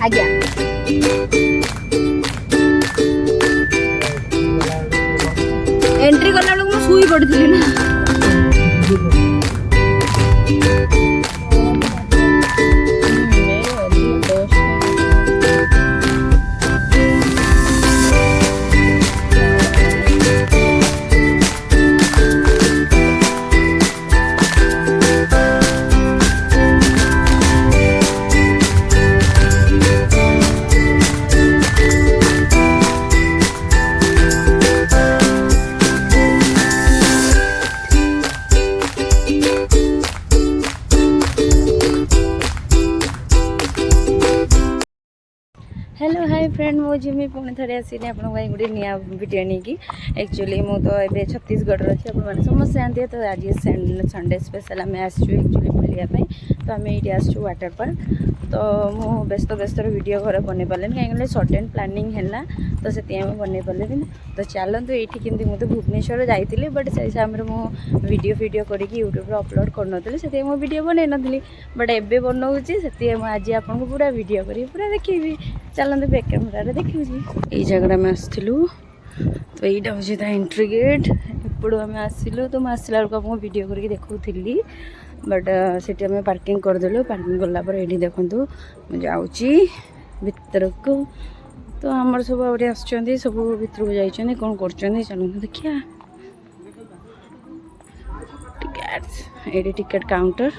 आज्ञा एंट्री कला बेलू शुई पड़ी ना हेलो हाय फ्रेंड मो जिमी पुणी थे आसनी आप गोटे नया वीडियो नहीं कि एक्चुअली मु तो ये छत्तीसगढ़ अच्छे आप समस्त जानते तो आज संडे स्पेशल आम आसचु एक्चुअली बुलायापी तो आम ये आसचु वाटर पार्क तो मु व्यस्त व्यस्त वीडियो घर बन पारे कहीं सडन प्लानिंग है तो से बन पारे तो चलतु ये कमी मुझे भुवनेश्वर जाइली बट से हिसाब से मुझे वीडियो करके यूट्यूब अपलोड कर से मो वीडियो बन नी बट एवं बनाऊँगी से आज आपको पूरा वीडियो करी पूरा देखी चलते बैक कैमेरा देखी ये जगह आम आसलु तो यहाँ हूँ ता एंट्री गेट एपड़ू आम आसलु तो मुझे आसला बेलू आपको वीडियो करके देखी बट से आम पार्किंग करदेलु पार्किंग कलापर ये देखूँ मुझे भीतर को तो आमर सब आगे आसुँच सब भर को जाइए कौन कर चलते देखिए टिकेट ये टिकेट काउंटर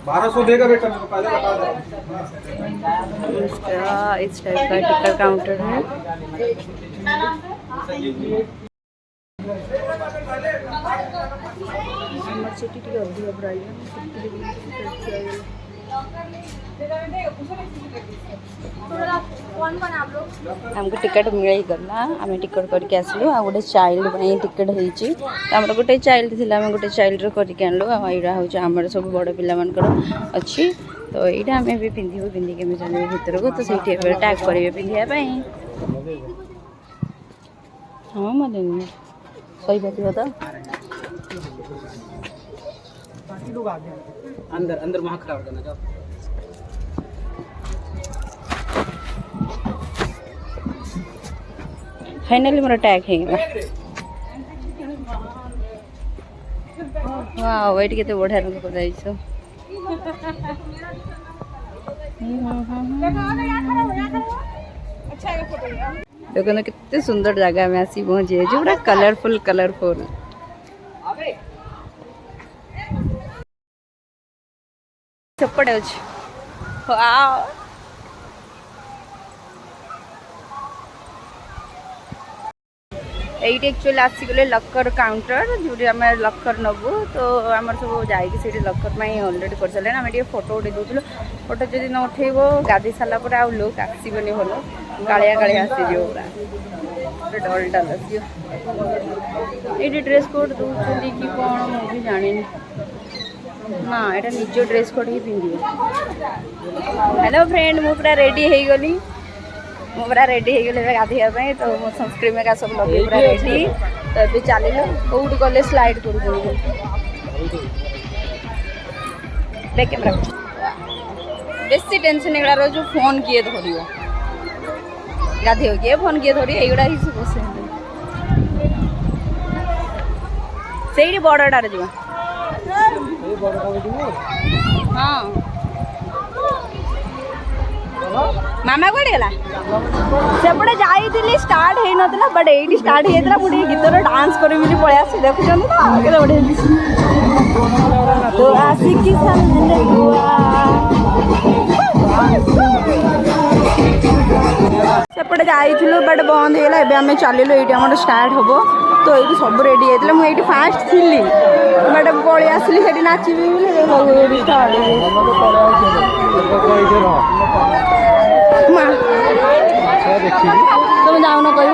$1200 देगा बेटा मेरे को पहले बता दो। इस टाइप का टिकट काउंटर है। हमको टिकट मिल गला आम टिकट करके आसलु आ गोटे चाइल्ड टिकट होती गोटे चाइल्ड थी आम गोटे चाइल्ड करके आणलु यहाँ हूँ आम सब बड़ पिला अच्छी तो यहाँ आम भी पिंधु पिंधिक चलू भर को तो सही टैग करेंगे पिंधापी हाँ मतलब सही पार तो अंदर अंदर वहाँ खड़ा हो जाना जाओ। फाइनली मोर टैग है वाह वेट केते बढ़िया रंग कर जाइछो देखो ना कितने सुंदर जगह में आसी पहुंचे जो पूरा कलरफुल कलरफुल सेपटे अच्छे वाह ये एक्चुअली आसीगले लकर काउंटर जो आम लकर नबू तो आम सब जाइए लकर में अलरेडी कर सारे आम फोटो उठे दूसरू फोटो जब न उठेब गाधे सारापर आ लुक आसबनी भल कालिया कालिया आसीज पूरा डल डल आस ये ड्रेस कोड दूसरी कि कौन मुझे जानी ना यहाँ निज ड्रेस कोड ही पिंधे। हेलो फ्रेंड मु पूरा रेडी हो गली मु पूरा रेडी हो गले गाधोवाई तो मो सनस्क्रीन में सब लगे पूरा रेडी तो ये चलो कौट गले स्लाइड कर कैमेरा बेसी टेंशन एगुड़ा रोज फोन किए धर गाधो किए फोन किए धर युवा ही सब से बड़टार जा हाँ मामा कौन गला सेपटे जाइली स्टार्ट हो ना बट ये स्टार्ट होता मुझे गीतर डांस करी पलि आस देखुं तो बढ़िया तो आसिकी सेपटे जाइलु बट बंद होगा एवं आम चलिलु ये आम स्टार्ट हम तो ये सब रेडी होता मुझे फास्ट थी बट पलि आसली से नाचबी तुम जाऊन कह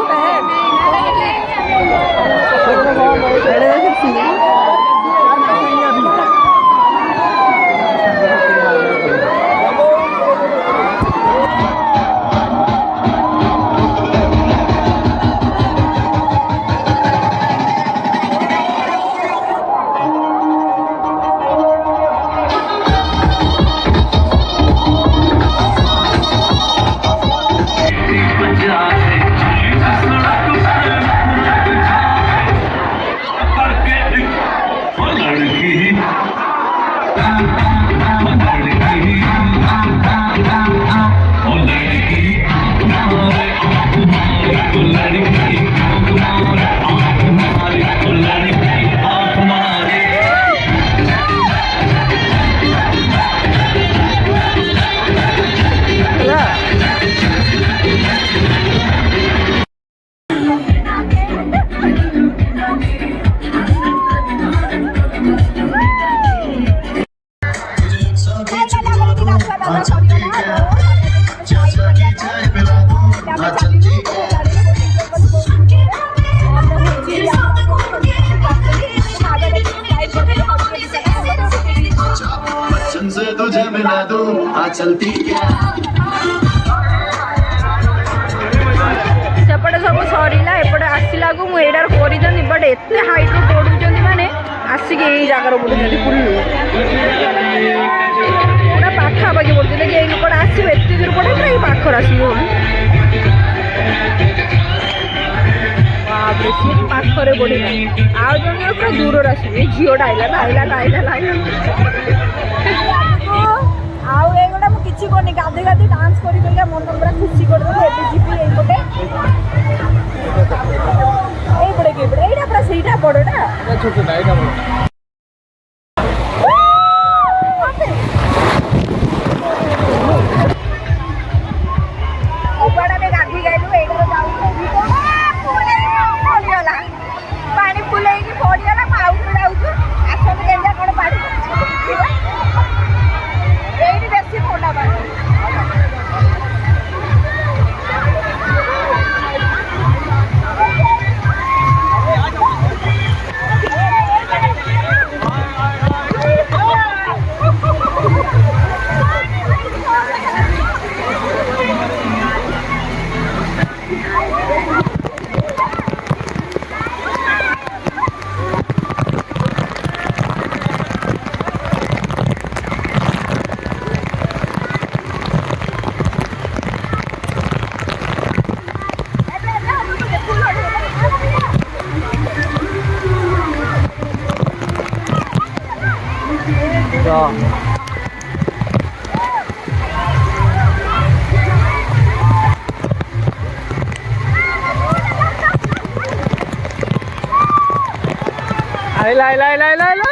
चलती क्या सेपटे सब सरला एपटे आसला को मुझे कर बट एत हाइट पड़ुंट मैंने आसिक यही जगार पड़ुंट पुलू पूरा पाखापाखि पड़ते कि लोकटा आसो एत दूर पड़े ना ये पाखर आसो सी पाखरे पड़ेगा आउ जन पूरा दूर आसो झीटा आइला आउ एगोटा मुझे किसी करनी गाधे गाधे डांस कर मन पूरा खुशी करदेवी जीपी यपटे এইপটে এইপটে এইটা পুরা সেইটা বড়টা এটা ছোটটা এটা বড় ওপাড়াতে গাধি গাইলু এইটারে যাউଛୁ পড়িগলা পানি ফুলেইকি পড়িগলা মাউটু যাউଛୁ আসলে কেঞ্জা কোন পাড়ি এইটি বেশি ঠান্ডা পানি ला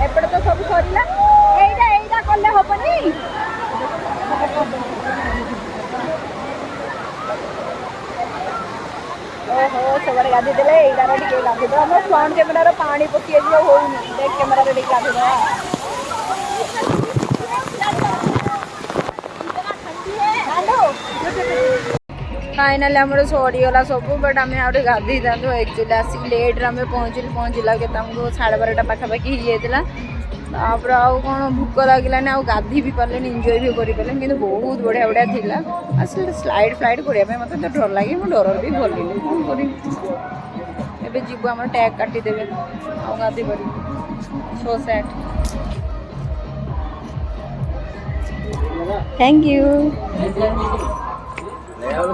एपटे तो सब सरला एइटा कले हबनी ओहो सबरे गाधी देले एइटा रे टिके गाधी दो हम फ्रंट कैमरा रे पानी पकी जे होउनी बैक कैमरा रे टिके गाधी दो फाइनाली आम सरीगला सब बट आम आगे गाधे था एक्चुअली आसिक लेट्रे आम पहुँचला के 12:30 पाखापाखि होता तापर आउ कौन भूक लगे आउ गाधी भी पारे एंजॉय भी करें कि बहुत बढ़िया बढ़िया थिला आसिक स्लाइड फ्लाइड करने मत तो डर लगे मुझे डर भी भरली कौन कर जीव आम टैग काटिदेवे आउ गाधी पर 6:60 थैंक यू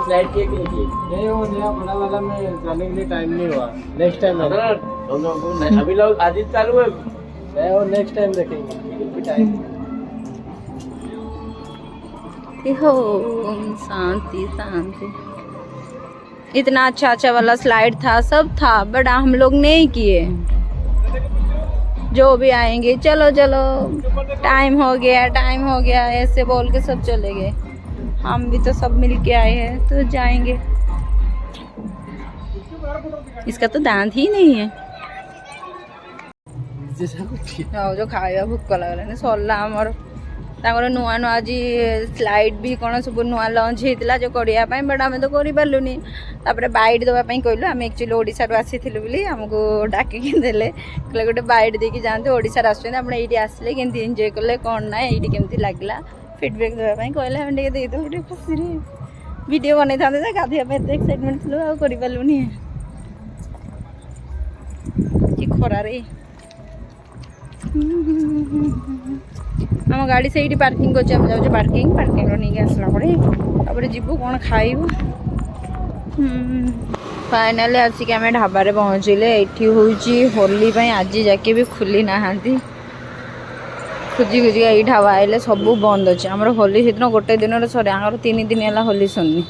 स्लाइड किए कि नहीं वो नया बड़ा वाला में जाने के लिए टाइम नहीं हुआ नेक्स्ट टाइम दोनों को अभी लोग आदित्य चालू है मैं वो नेक्स्ट टाइम देखेंगे टाइम शांति शांति इतना अच्छा वाला स्लाइड था सब था बट हम लोग नहीं किए जो भी आएंगे चलो चलो टाइम हो गया ऐसे बोल के सब चले गए हम भी तो सब मिल के आए हैं तो जाएंगे इसका तो दांत ही नहीं है जो खाया भूक लगे सरला आमर नुआ नुआ आज स्लाइड भी कौन सब नुआ लंच होता जो करने बट आम तो करूनी बैट देवाई कहलु आम एक्चुअली ओडिशा आसी आमको डाकिकी देले कहले गोटे बैट देके जाते ओडिशा आसते आसले केमती एंजॉय कले कौन ना ये केमती लगला फीडबैक देवाई कहले आम टे खुशी वीडियो बन था गाधोया एत एक्साइटमेंट थी आ करलुनि कि खरारे आम गाड़ी से पार्किंग कर जाऊँ पार्किंग नहीं आसला पड़े जीवु कौन खाइबू फाइनाली आसिक आम ढाबा पहुँचले ये हूँ होली आज जाके भी खुली ना खोजी खोजी ये ढाबा आइले सब बंद अच्छे आम होली से दिन गोटे दिन सर आम 3 दिन है होली सरनी